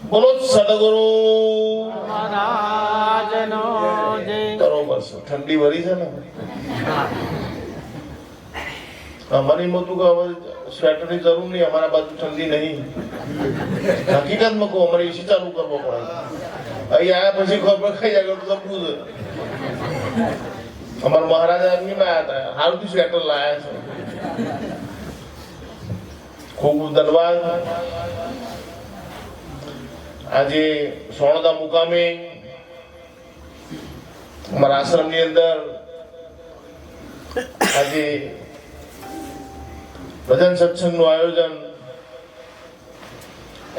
બોલો સદગુરુ મહારાજનો જય. બરોબર છે. ઠંડી વળી છે ને અમારી મોટું કે હવે સ્વેટરની જરૂર નહીં, અમારા બાજુ ઠંડી નહીં. હકીકતમાં કહું અમારે એસી ચાલુ કરવો પડે. અહીં આવ્યા પછી ખબર ખાઈ જાય તો લખવું છે. અમારા મહારાજા અગ્નિમાં આવ્યા હતા, હાલથી સ્વેટર લાયા છે. ખૂબ ધન્યવાદ. આજે સોણદા મુકામે અમારા આશ્રમની અંદર આજે ભજન સત્સંગનું આયોજન,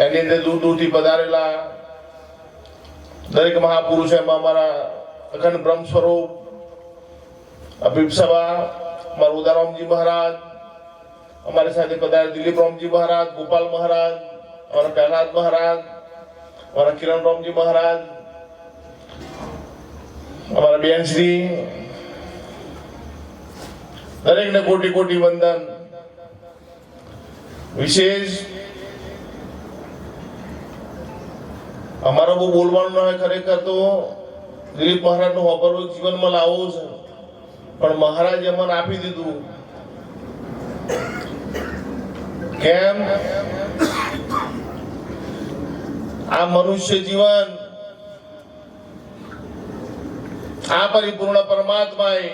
એની અંદર દૂર દૂરથી પધારેલા દરેક મહાપુરુષ, એમાં અમારા અખંડ બ્રહ્મ સ્વરૂપ અભિપ સભા, અમારા ઉદારામજી મહારાજ, અમારી સાથે પધારેલા દિલીપ રામજી મહારાજ, ગોપાલ મહારાજ, અમારા પ્રહલાદ મહારાજ, અમારા કિરણ રામજી મહારાજ, અમારા બેન શ્રી, દરેકને કોટી કોટી વંદન. વિશેષ અમારો બહુ બોલવાનું ન હોય, ખરેખર તો દિલીપ મહારાજ નું હોબરવું જીવનમાં લાવવું છે, પણ મહારાજે મને આપી દીધું. કેમ? આ મનુષ્ય જીવન આ પરિપૂર્ણ પરમાત્માએ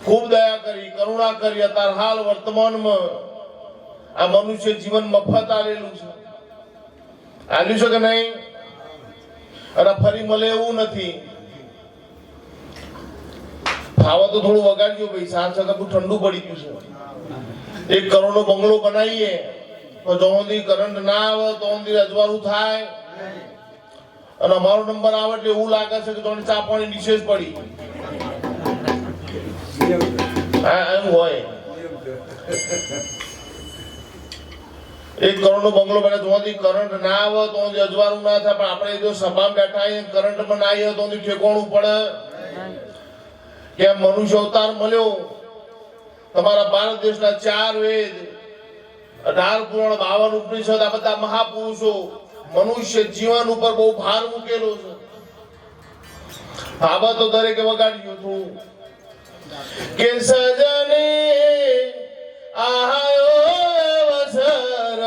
ખૂબ દયા કરી, કરુણા કરી. અત્યારે હાલ વર્તમાનમાં આ મનુષ્ય જીવન મફત આલેલું છે. આલ્યું છે કે નહીં? અને ફરી મળે એવું નથી. ખાવા તો થોડું વગાડજો ભાઈ, સાંજ છતાં ઠંડુ પડી ગયું છે. 1 કરોડનો બંગલો બનાવીએ તો જો સુધી કરંટ ના આવે તો સુધી અજવાળું થાય, અને અમારો નંબર આવે એટલે એવું લાગે છે કે થોડી ચા પાણી નિશેષ પડી. એમ હોય. 1 કરોડનો બંગલો બને તો સુધી કરંટ ના આવે તો સુધી અજવાળું ના થાય, પણ આપણે જો સભામાં બેઠા આવીએ કરંટમાં ના આવીએ તો સુધી ઠેકોણું પડે. કે મનુષ્ય અવતાર મળ્યો, તમારા ભારત દેશના 4 વેદ, 18 પુરાણ, 52 ઉપનિષદ, આ બધા મહાપુરુષો મનુષ્ય જીવન ઉપર બહુ ભાર મૂકેલો છે. આ તો દરેકે વગાડ્યું હતું કે સજને આયો અવસર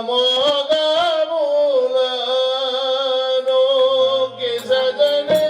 મોગા મૂલનો, કે સજને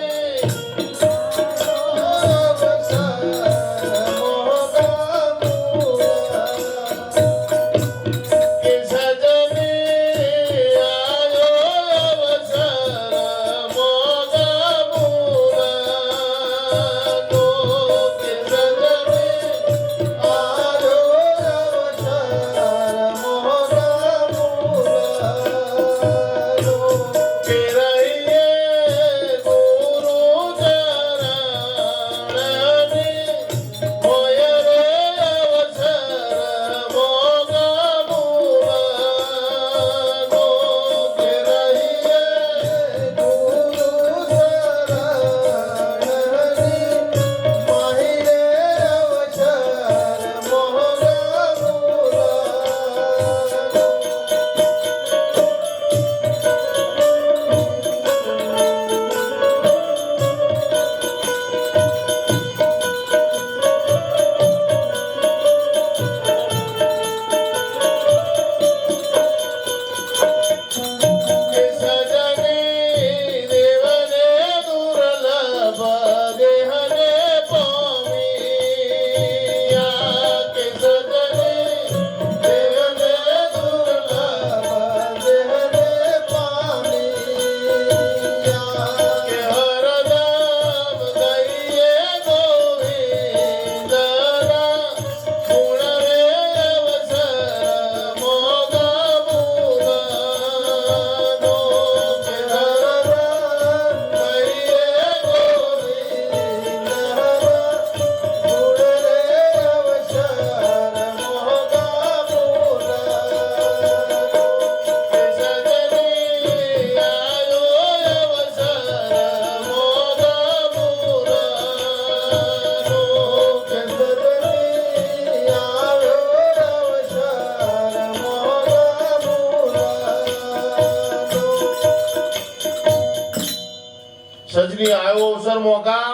સજની આવ્યો અવસર મોકા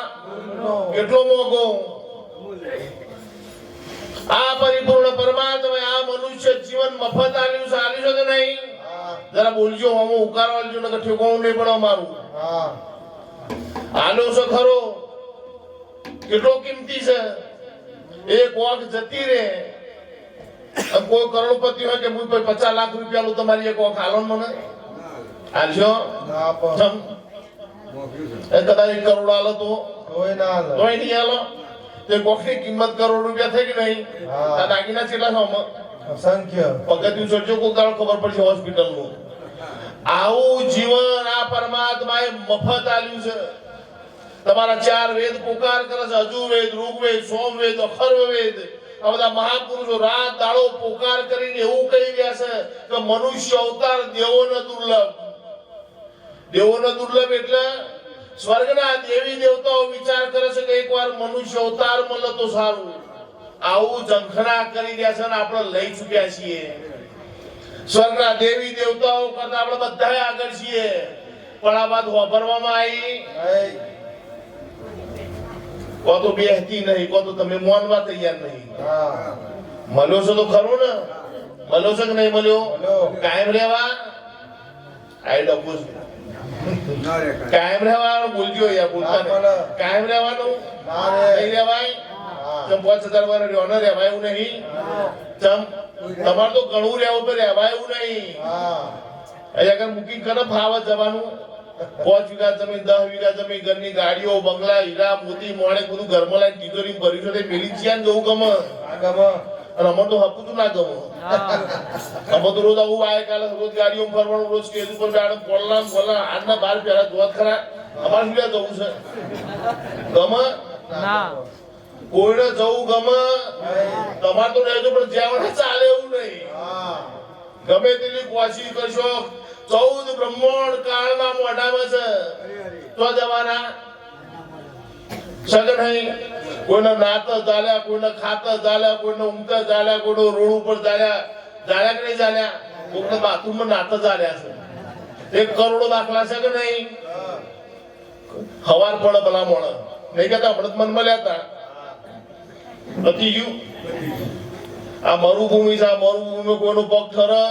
કેટલો મોકો આ પરિપૂર્ણ પરમાત્મા આ મનુષ્ય જીવન મફત આલ્યું છે કે નહીં? જરા બોલજો હમો ઉકારવાજો નકર ઠેકોણું નહીં પડે મારું. આલ્યો છે ખરો, કેટલો કિંમતી છે. એક વોક જતી રે કોઈ કરોડપતિ હોય કે હું 50 લાખ રૂપિયા લું તમારી એક વોક હાલો મને હાલશો કદાચ 1 કરોડ હાલો તો નહીં હાલો. તે વોકની કિંમત કરોડ રૂપિયા થઈ કે નહીં? આ દાગીના કેટલા છે? અસંખ્ય. પગથિયું ચડજો કોઈ દાડો ખબર પડશે હોસ્પિટલ નું. આવું જીવન આ પરમાત્માએ મફત આલ્યું છે. તમારા 4 વેદ પુકાર કરે છે, અજુર્વેદ, ઋગ્વેદ, સોમવેદ, અથર્વવેદ. આ બધા મહાપુરુષો રાત દાડો પુકાર કરીને એવું કહી રહ્યા છે કે મનુષ્ય અવતાર દેવોને દુર્લભ. દેવોને દુર્લભ એટલે સ્વર્ગના દેવી દેવતાઓ વિચાર કરે છે કે એકવાર મનુષ્ય અવતાર મળે તો સારું. આવું ઝંખના કરી રહ્યા છે અને આપણે લઈ ચૂક્યા છીએ. સ્વર્ગના દેવી દેવતાઓ કરતા આપણે બધા આગળ છીએ. પણ આ વાત વાપરવામાં આવી કો તો બેહતી નહીં, કો તો તમે માનવા તૈયાર નહીં. મળ્યો છે તો ખરું ને? મળ્યો છે કે નહીં મળ્યો? કાયમ રહેવા આઈ ડબુ કાયમ રહેવાનું બોલજો યાર, બોલતા કાયમ રહેવાનું નહીં રહેવાય. 5000 વાર રહ્યો ન રહેવાય એવું નહીં. તમારે તો ઘણું રહેવું તો રહેવાય એવું નહીં. અહીંયા બુકિંગ કરે ફાવત જવાનું. 5 વીઘા જમીન, 10 વીઘા જમીન, ઘરની ગાડીઓ, બંગલા, હીરા મોતી મોણે બધું ઘરમાં લાઈને તિજોરી ભરી છે. પેલી ચિયાન જવું ગમે અને અમારે તો હપુતું ના ગમે. અમે તો રોજ આવું આય કાલે રોજ ગાડીઓ ફરવાનું, રોજ સ્ટેજ ઉપર બેઠા બોલના બોલના આજના 12 પહેલા જોત ખરા. અમારે શું જવું છે? ગમે કોઈને જવું ગમે. તમારે તો રહેજો પણ જ્યાં ચાલે એવું નહીં. ગમે તેટલી કોશિશ કરશો 14 બ્રહ્માંડ કાળના મોઢામાં છે તો જવાના સગન નહીં. કોઈને નાત ચાલ્યા, કોઈને ખાતા ચાલ્યા, કોઈને ઊંઘતા ચાલ્યા, કોઈને રોડ ઉપર ચાલ્યા કે નહીં ચાલ્યા, કોઈને બાથરૂમમાં નાતા ચાલ્યા છે. 1 કરોડ દાખલા છે કે નહીં? હવાર પડે ભલા મોડે નહીં કેતા હમણાં મન મળ્યા હતા નથી ગયું. આ મરુભૂમિ છે, આ મરુભૂમિ કોઈનું પગ ઠરે?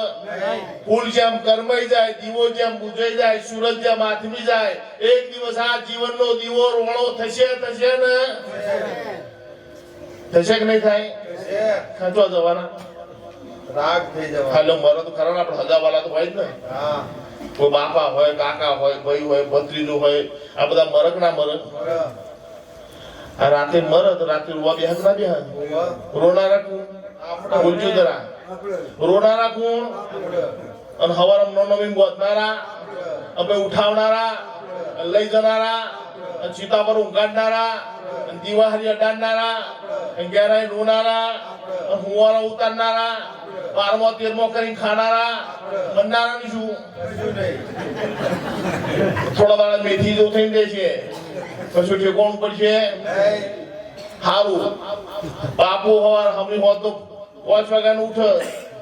ફૂલ જેમ કરમાઈ જાય, દીવો જેમ બુજાઈ જાય, સૂરજ જેમ આથમી જાય, એક દિવસ આ જીવનનો દીવો રોણો થશે ને? થશે કે નહીં થાય? ખેંચવા જવાના રાગ થઈ જવા. હાલો મરો તો ખરા ને, આપણે હગાવાલા તો હોય જ ને. કોઈ બાપા હોય, કાકા હોય, ભાઈ હોય, ભત્રીજો હોય, આ બધા મરક ના મરક. આ રાતે મરદ રાતે રોવા બેહક ના બેહક? રોનારા કોણ? બોલજો જરા. રોનારા કોણ? અને હવાર નવીન ગોતનારા, અમે ઉઠાવનારા, લઈ જનારા, ચિતા પર ઊંઘાડનારા, દિવાહરી અડાડનારા, ઘેરાઈ રોનારા, હુવારા ઉતારનારા, 12મો 13મો કરીને ખાનારા. મનનારા ની શું? થોડા દાડા મેથી જો થઈ જાય છે પછી ઠેકોણ પડશે સારું. બાપુ હવાર હમણી હોત તો 5 વાગ્યાનું ઉઠે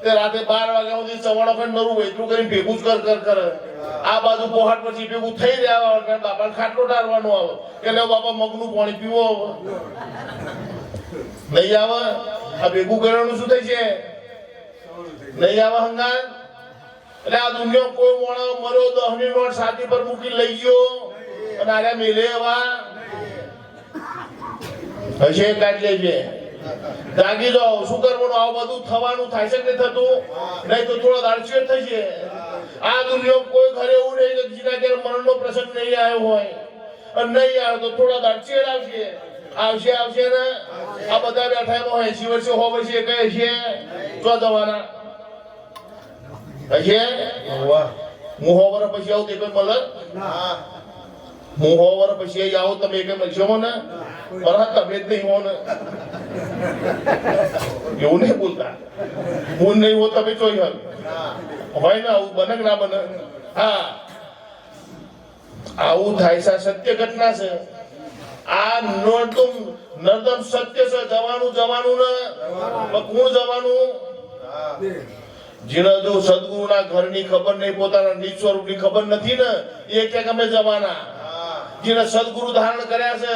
તે રાતે 12 વાગ્યા સુધી સવાળો કઈ નરું એટલું કરીને ભેગું જ કર. આ બાજુ પોહાટ પછી ભેગું થઈ રહ્યા બાપા ખાટલો ડારવાનો આવે કે લે બાપા મગનું પાણી પીવો નહીં આવે. આ ભેગું કરવાનું શું થઈ છે? નહીં આવે હંગાત. એટલે આ દુનિયા કોઈ મોણો મર્યો 10ની નોટ છાતી પર મૂકી લઈ ગયો અને આર્યા મેલે એવા હશે કાઢ લેજે. જાગી જાઓ. શું કરવાનું? આવું બધું થવાનું થાય છે કે નહીં થતું? નહીં તો થોડો દાડચેડ થશે. આ દુનિયા કોઈ ઘરે એવું નહીં કે જેના ઘેર મરણનો પ્રસંગ નહીં આવ્યો હોય અને નહીં આવ્યો તો થોડા દાડચેડ આવશે ને. આ બધા બેઠા એમાં 80 વર્ષે 100 વર્ષે કહે છે તો જવાના હશે. હું 100 વર્ષ પછી આવું તે કઈ મળે? હું 100 વર્ષ પછી આવું તમે કઈ મળશો મને? તમે જ નહીં હો ને. એવું નહીં બોલતા. હું નહીં હો તમે ચોઈ હોય ને. આવું બને ના બને? હા આવું થાય છે. સત્ય ઘટના છે. આ નર્દમ સત્ય છે. જવાનું ને કોણ જવાનું? જેને જો સદગુરુના ઘરની ખબર નહીં, પોતાના નિજ સ્વરૂપની ખબર નથી ને, એ ક્યાંક અમે જવાના. જેને સદગુરુ ધારણ કર્યા છે,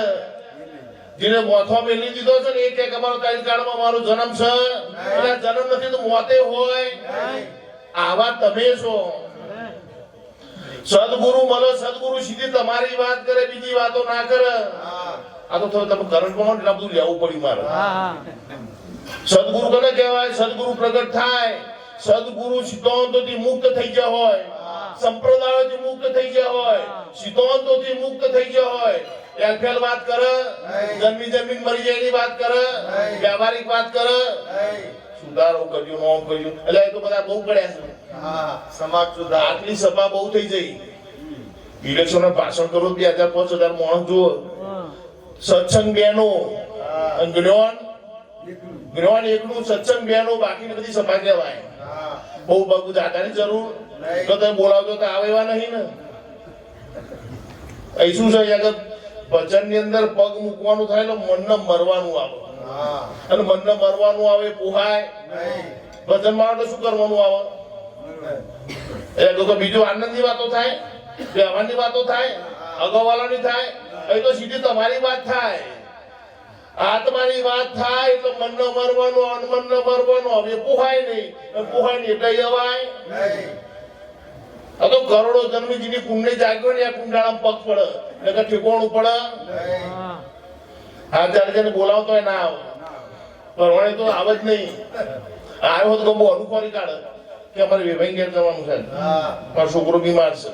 જેને મોથો મેલી દીધો છે ને, એ કે અમારો તારી કાળમાં મારો જન્મ છે, એટલે જન્મ નથી તો મોતે હોય. આવા તમે છો. સદગુરુ મળે, સદગુરુ સીધી તમારી વાત કરે, બીજી વાતો ના કરે. આ તો તમે કરંટમાં એટલા બધું લેવું પડ્યું મારે. સદગુરુ કોને કહેવાય? સદગુરુ પ્રગટ થાય, સદગુરુ સિદ્ધાંતોથી મુક્ત થઈ ગયા હોય, સંપ્રદાયોથી મુક્ત થઈ ગયા હોય, સિદ્ધાંતોથી મુક્ત થઈ ગયા હોય. એલફેલ વાત કરે, જન્મી જમીન મરી જાયની વાત કરે, વ્યવહારિક વાત કરે, સુધારો કર્યું, નોમ કર્યું, એટલે એ તો બધા બહુ કર્યા છે. સમાજ સુધાર આટલી સભા બહુ થઈ જઈ. ઇલેક્શન ભાષણ કરો 2000-5000 માણસ જુઓ. સત્સંગ બેનો જ્ઞાન એકનું સત્સંગ બેનો, બાકીની બધી સભા કહેવાય. બહુ બગુ જાતાની જરૂર તો તમે બોલાવજો તો આવે એવા નહીં ને. અહીં શું છે આગળ ભજન ની અંદર પગ મૂકવાનું થાય એટલે મનને મરવાનું આવે, અને મનને મરવાનું આવે પોહાય. ભજન માં તો શું કરવાનું આવે? તો બીજું આનંદની વાતો થાય, વ્યવહારની વાતો થાય, અગાઉવાલાની થાય. અહીં તો સીધી તમારી વાત થાય, આત્માની વાત થાય એટલે મનને મરવાનું, મનને મરવાનું. હવે પોહાય નહીં, પોહાય નહીં એટલે અવાય. આ તો કરોડો જન્મજીની કુંડળી જાગ્યો ને, આ કુંડાળામાં પગ પડે એટલે ઠેકોણું પડે. હા ત્યારે બોલાવતો ના આવે, પરવાણે તો આવે જ નહીં. આવ્યો તો બહુ અનુખોરી કાઢે કે અમારે વિભાઈ ઘેર જવાનું છે, મારો છોકરો બીમાર છે,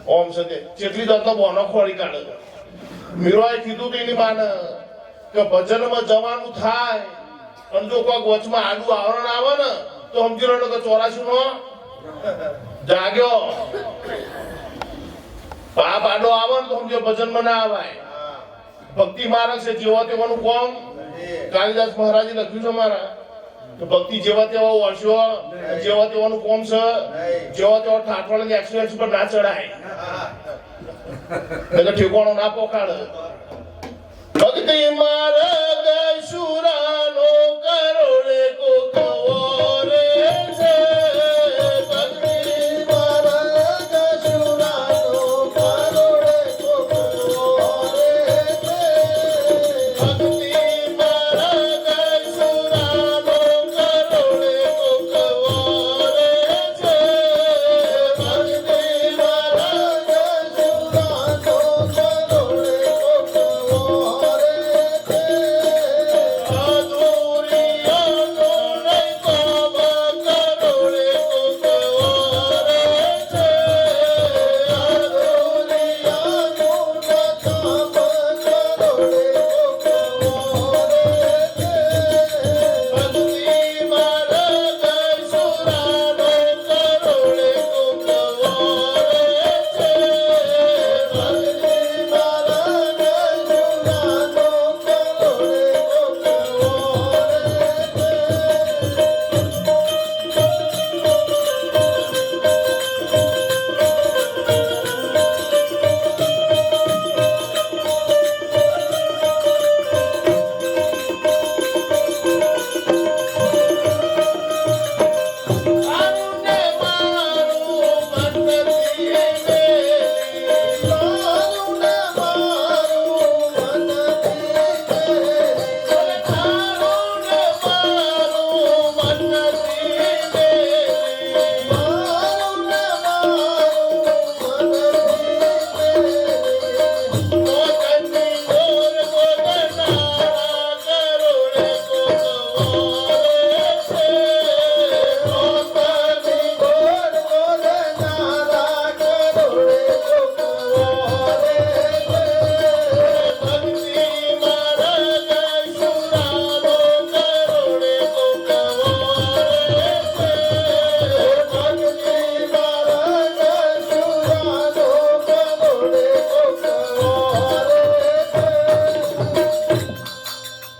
ઓમ છે તે ચેટલી દત્તો બોનો ખોરી કાઢે. મીરાએ કીધું તો એની માને કે ભજનમાં જવાનું થાય, અને જો કોઈક વચમાં આડું આવરણ આવે ને તો સમજી લો કે 84 નો જાગ્યો. પાપ આડો આવે ને તો સમજો ભજનમાં ના આવાય. ભક્તિ માર્ગ છે, જેવા તેવાનું કોમ. કાલિદાસ મહારાજે લખ્યું છે મારા કે ભક્તિ જેવા તેવા વર્ષો, જેવા તેવાનું કોમ છે, જેવા તેવા ઠાઠવાડાની એક્સપ્રેસ પર ના ચડાય, એટલે ઠેકાણો ના પોખાડે. ભક્તિ માર્ગ સુરાનો કરોડે કોકવો રે છે. ભક્તિ માર્ગ સુરાનો કરોડે કોકવો રે છે. ભક્તિ માર્ગ સુરાનો કરોડે કોકવો રે છે.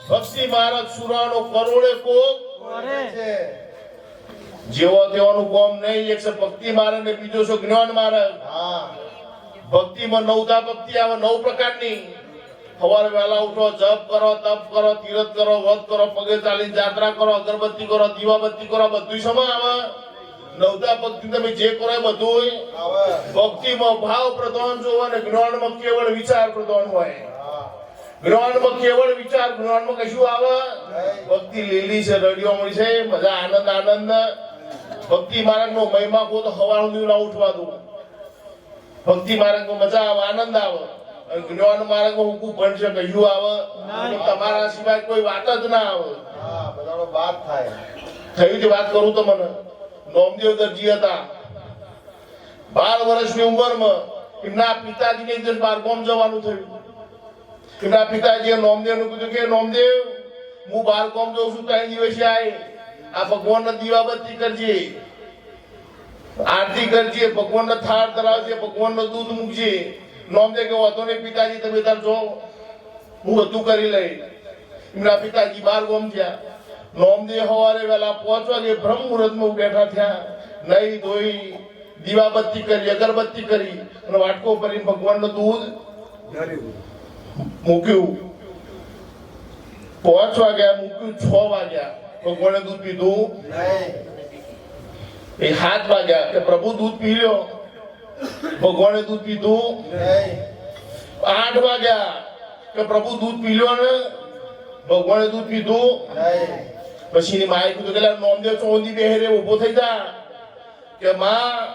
ભક્તિ માર્ગ સુરાનો કરોડે કોકવો જેવો તેવાનું કોમ નહીં. એક છે ભક્તિ માર્ગ ને બીજો છે જ્ઞાન માર્ગ. ભક્તિમાં 9 ભક્તિ આવે, 9 પ્રકારની. સવારે વહેલા ઉઠો, જપ કરો, તપ કરો, તીરથ કરો, વ્રત કરો, પગે ચાલીને જાત્રા કરો, અગરબત્તી કરો, દીવાબત્તી કરો, બધું સમય આવે. નવતા ભક્તિ તમે જે કરો એ બધું ભક્તિમાં ભાવ પ્રધાન જોવો અને જ્ઞાનમાં કેવળ વિચાર પ્રધાન હોય. જ્ઞાનમાં કેવળ વિચાર, જ્ઞાનમાં કશું આવે? ભક્તિ લીલી છે, રડિયો મળી છે, મજા આનંદ આનંદ. ભક્તિ માર્ગનો મહિમા કો તો હવા સુધી ના ઉઠવા દો. ભક્તિ માર્ગમાં મજા આવે, આનંદ આવે. અને જ્ઞાન માર્ગમાં હુકું ભણશે કયું આવે? તમારા સિવાય કોઈ વાત જ ના આવે. બધાનો વાત થાય. થયું તે વાત કરું તો મને નોમદેવ દરજી હતા. 12 વર્ષની ઉંમરમાં એમના પિતાજીને એક દિવસ બહાર ગામ જવાનું થયું. એમના પિતાજીએ નોમદેવને કીધું કે નોમદેવ, હું બહાર ગામ જઉં છું, 3 દિવસે આય. આ ભગવાનને દીવાબત્તી કરજે, આરતી કરજે, ભગવાનને થાળ ધરાવજે, ભગવાનને દૂધ મૂકજે. નોમદેવ કે વાતો નહીં પિતાજી, તમે તાર જો, હું બધું કરી લઈ. એમના પિતાજી બહાર ગામ થયા. નોમદેવ સવારે વહેલા 5 વાગે બ્રહ્મ મુહૂર્તમાં બેઠા થયા. નહીં ધોઈ, દીવાબત્તી કરી, અગરબત્તી કરી અને વાટકો ભરીને ભગવાનનું દૂધ મૂક્યું. 5 વાગ્યા મૂક્યું, 6 વાગ્યા ભગવાને દૂધ પીધું. એ 7 વાગ્યા કે પ્રભુ દૂધ પી લ્યો, ભગવાને દૂધ પીધું. 8 વાગ્યા કે પ્રભુ દૂધ પી લ્યો ને ભગવાને દૂધ પીધું. પછી માએ કીધું કે નોમદેવ ચોંધી બેહરે ઉભો થઈ જા કે માં,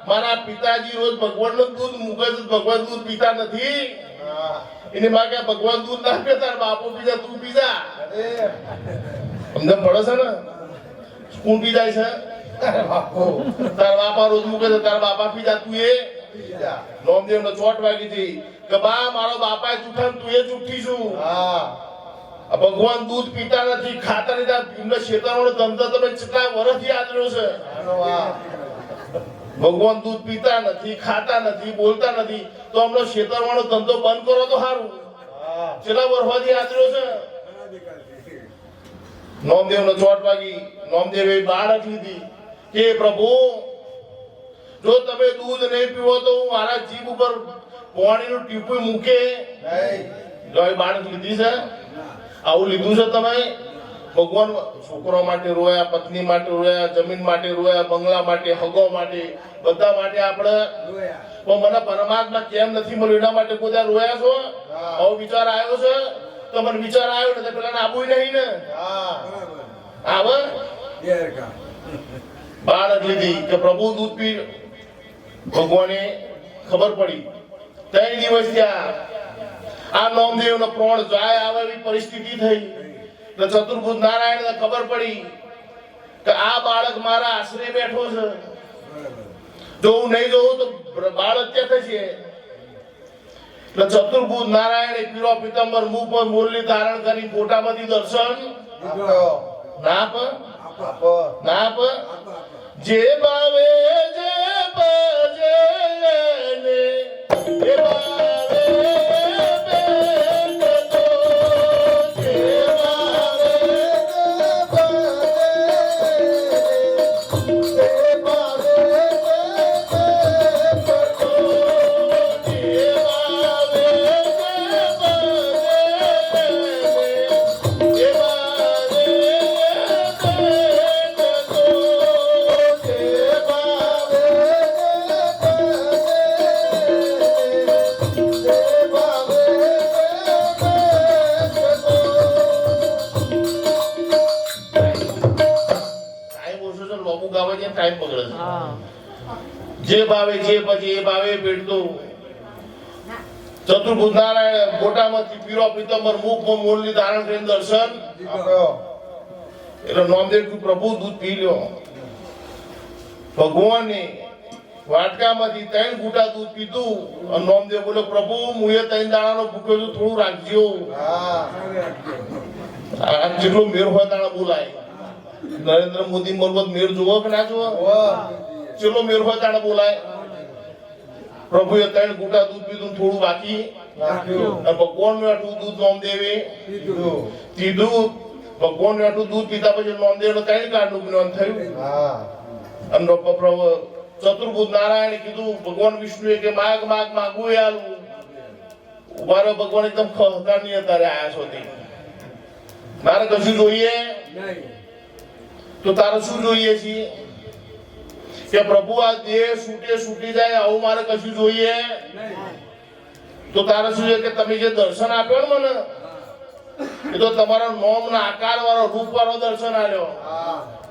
મારા પિતાજી રોજ ભગવાનનું દૂધ મૂકે છે, ભગવાન દૂધ પીતા નથી. એની માં કે ભગવાન દૂધ ના પીતા, બાપો પીજા, તું પીજા. સમજણ પડે છે ને? કોણ પી જાય છે? તાર બાપા રોજ મૂકે છે, તારા બાપા પીજા, તું એ નોમદેવ ને ચોટ વાગી હતી કે બા, મારો બાપા જૂઠા, તું એ જૂઠી છું. ભગવાન દૂધ પીતા નથી, ખાતા નથી. એમના ક્ષેત્રનો ધંધો તમે કેટલા વર્ષથી આદર્યો છે. ભગવાન દૂધ પીતા નથી, ખાતા નથી, બોલતા નથી, તો હમણાં ક્ષેત્રનો ધંધો બંધ કરો તો સારું. કેટલા વર્ષથી આદર્યો છે. નોમદેવ ને ચોટ વાગી. નોમદેવે બાળક લીધી કે પ્રભુ, જો તમે દૂધ નહીં પીવો તો હું મારા જીભ ઉપર પાણીનું ટીપું મૂકે. બાળક લીધી છે. આવું લીધું છે તમે? ભગવાન છોકરો માટે રોયા, પત્ની માટે રોયા, જમીન માટે રોયા, બંગલા માટે, હગો માટે, બધા માટે આપણે. પણ મને પરમાત્મા કેમ નથી મળ્યું એના માટે કોઈ રોયા છો? આવો વિચાર આવ્યો છે? તો મને વિચાર આવ્યો ને પેલા આવું નહીં ને આવે. બાળક લીધી કે પ્રભુ દૂધ પી. ભગવાને ખબર પડી. 3 દિવસ થયા. આ નોમદેવ નો પ્રાણ જાય આવે એવી પરિસ્થિતિ થઈ. ચતુર્ભુજ નારાયણ ખબર પડી કે આ બાળક મારા આશરે બેઠો છે, જો હું નહીં જોઉં તો બાળક ક્યાં થશે. ચતુર્ભુજ નારાયણ પીળો પીતાંબર મુખ પર મુરલી ધારણ કરી ફોટામાંથી દર્શન નાપ. જે ભાવે જે ભજે ને એ ભાવે ટાઈમ પકડે છે. જે ભાવે જે પછી એ ભાવે પેટતું. ચતુર્ભુજ નારાયણ ફોટામાંથી પીળો પીતાંબર મુખમાં મુરલી ધારણ કરીને દર્શન. એટલે નોમદેવ પ્રભુ દૂધ પી લ્યો. ભગવાને વાટકામાંથી 3 ઘૂંટા દૂધ પીધું અને નોમદેવ બોલે પ્રભુ, હું એ 3 દાણાનો ભૂખ્યો છું, થોડું રાખજો. જેટલો મેર હોય દાણા બોલાય. નરેન્દ્ર મોદી મરબત મેર જોવો કે ના જોવો? ચેલો મેર હોય તાણે બોલાય. પ્રભુએ 3 ઘૂંટા દૂધ પીધું, થોડું બાકી ભગવાનનું આટલું દૂધ નોમદેવે પીધું. ભગવાનનું આટલું દૂધ પીધા પછી નોમદેવને 3 કાળનું જ્ઞાન થયું. અને ચતુર્ભુજ નારાયણ કીધું, ભગવાન વિષ્ણુએ કે માગ માગ માગવું એ આલું. ઉભા રહ્યો. ભગવાન એકદમ ખહતા નહીં અત્યારે આયા છો. મારે કશું જોઈએ તો તારે શું જોઈએ છીએ? કે પ્રભુ આ દેહ છૂટી જાય આવું મારે કશું જોઈએ તો તારે શું છે કે તમે જે દર્શન આપ્યો ને મને એ તો તમારા નોમના આકાર વાળો રૂપ વાળો દર્શન આપ્યો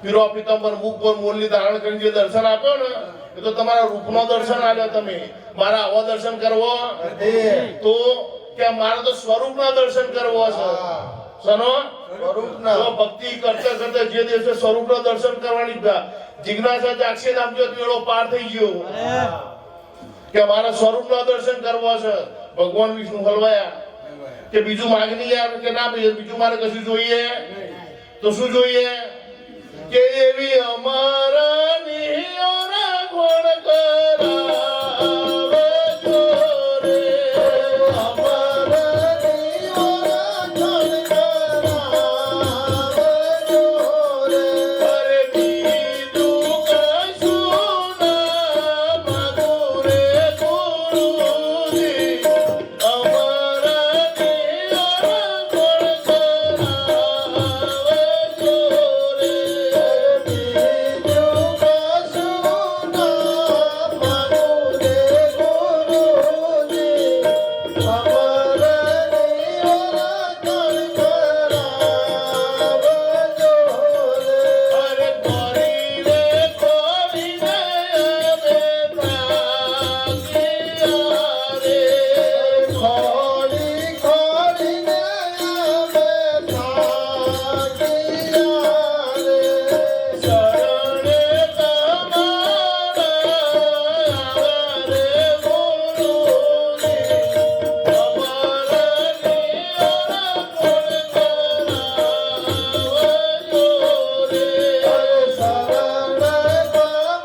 પીરો પિતંબર મુખ પર મોરલી ધારણ કરીને જે દર્શન આપ્યો ને એ તો તમારા રૂપનો દર્શન આપ્યો તમે મારા આવા દર્શન કરવો તો કે મારે તો સ્વરૂપના દર્શન કરવો છે સનો સ્વરૂપના તો ભક્તિ કરતા કરતા જે દિવસે સ્વરૂપના દર્શન કરવાની જિજ્ઞાસા જાગશે ને આપજો વેળો પાર થઈ ગયો કે મારા સ્વરૂપના દર્શન કરવા છે ભગવાન વિષ્ણુ હલવાયા કે બીજું માંગણી યાર કે ના ભાઈ બીજું મારે કશું જોઈએ તો શું જોઈએ કે એવી અમારા નિયોના ગુણ કરાવે જોરે અમારા નિયોના ગુણ કરાવે જોરે અરે બીજું કશું ના માગું રે ગુરુજી અમારા નિયોના ગુણ કરાવે જોરે બીજું કશું ના માગું રે ગુરુજી અમારા નિયોના ગુણ કરાવે જોરે અરે કોરી રે કોરીને અમે પ્રાગિયા રે ખોરી ખોરીને અમે પ્રાગિયા રે શરણે તમારા રે ગુરુજી અમારા નિયના ગુણ કરાવે જોરે અરે શરણે તમારા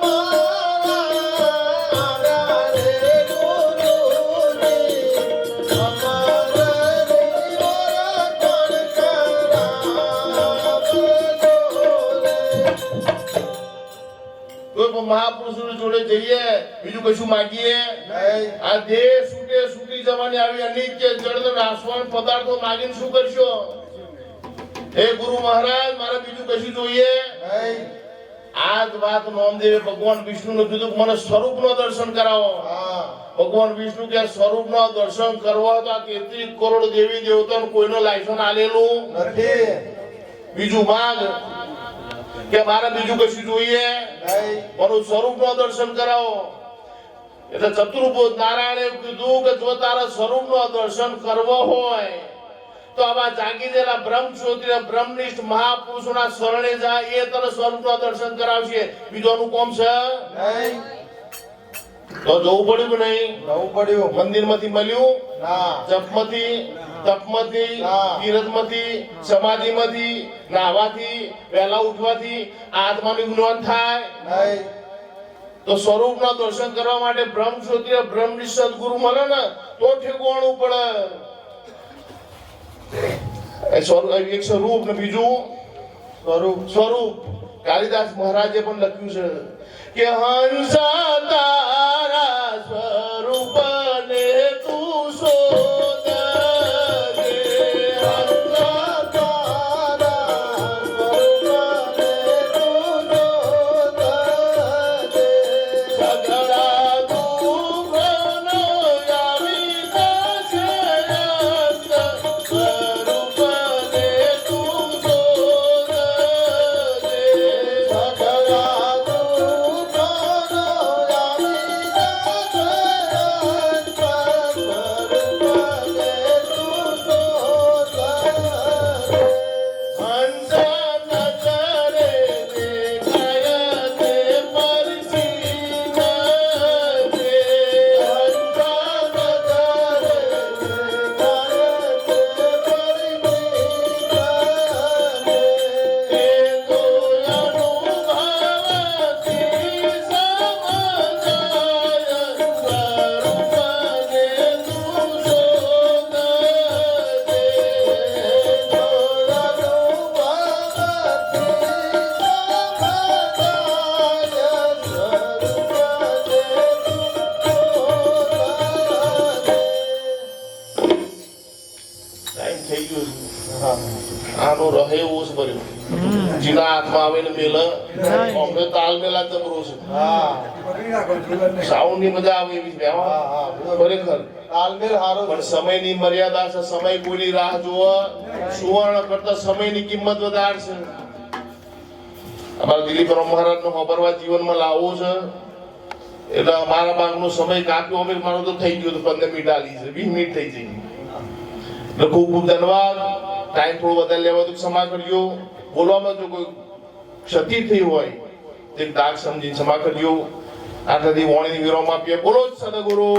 રે ગુરુજી અમારા નિયના ગુણ કરાવે જોરે કોઈ મહાપુરુષો જોડે જઈએ બીજું કશું માંગીએ નહીં આ દેહ છૂટી જવાની આવી અનિત્ય જળ નાશવાન પદાર્થો માંગીને શું કરશો હે ગુરુ મહારાજ મારે બીજું કશું જોઈએ નહીં આ જ વાત નોમદેવે ભગવાન વિષ્ણુને કીધું કે મને સ્વરૂપનો દર્શન કરાવો ભગવાન વિષ્ણુ કે સ્વરૂપનો દર્શન કરવા તો આ 33 કરોડ દેવી દેવતાનું કોઈનો લાયસન્સ આલેલું નથી બીજું માંગ કે મારે બીજું કશું જોઈએ નહીં મારું સ્વરૂપનો દર્શન કરાવો એટલે ચતુર્ભુજ નારાયણે કીધું કે જો તારા સ્વરૂપનો દર્શન કરવો હોય તો આવા જાગી ગયેલા બ્રહ્મક્ષોત્રીય બ્રહ્મનિષ્ઠ મહાપુરુષોના શરણે જા એ તને સ્વરૂપના દર્શન કરાવશે બીજોનું કોમ છે નહીં તો જવું પડ્યું કે નહીં જવું પડ્યું મંદિરમાંથી મળ્યું ના જપમાંથી તપમાંથી હા. તીરથમાંથી સમાધિમાંથી નાહવાથી વહેલા ઉઠવાથી આત્માનું જ્ઞાન થાય નહીં તો સ્વરૂપના દર્શન કરવા માટે બ્રહ્મક્ષોત્રીય બ્રહ્મનિષ્ઠ સદગુરુ મળે ને તો ઠેકવાનું પડે એક સ્વરૂપ ને બીજું સ્વરૂપ કાલિદાસ મહારાજે પણ લખ્યું છે કે હંસા તારા સ્વરૂપને તું શોધ રે. હંસા તારા સ્વરૂપને તું શોધ રે. સગળા દુઃખનો આવી જશે અંત. સ્વરૂપને તું શોધ રે. સગળા દુઃખનો આવી જશે અંત. સ્વરૂપને તું શોધ રે. હંસા નજરે દેખાય તે પરછી નજરે. હંસા નજરે દેખાય તે પરછી નજરે. એ તો અનુભવથી સમજાય સ્વરૂપને તું શોધ રે. ટાઈમ થઈ ગયો છે આનો રહે એવું જ ભર્યું જેના હાથમાં આવે ને મેલ અમને તાલ મેલા જબરો છે હા સાઉન્ડ ની મજા આવે એવી છે હા હા ખરેખર તાલમેલ હારો પણ સમયની મર્યાદા છે સમય કોઈની રાહ જોવે સુવર્ણ કરતા સમયની કિંમત વધારે છે અમારા દિલીપ મહારાજ નો ખબરવા જીવનમાં લાવવો છે એટલે અમારા બાગનો સમય કાપ્યો અમે મારો તો થઈ ગયો તો 15 મિનિટ આલી છે 20 મિનિટ થઈ જઈ એટલે ખૂબ ખૂબ ધન્યવાદ ટાઈમ થોડો વધારે લેવા તો ક્ષમા કરજો બોલવામાં જો કોઈ ક્ષતિ થઈ હોય તે દાગ સમજીને ક્ષમા કરજો આટલાથી વાણીની વિરામ આપીએ બોલો સદગુરુ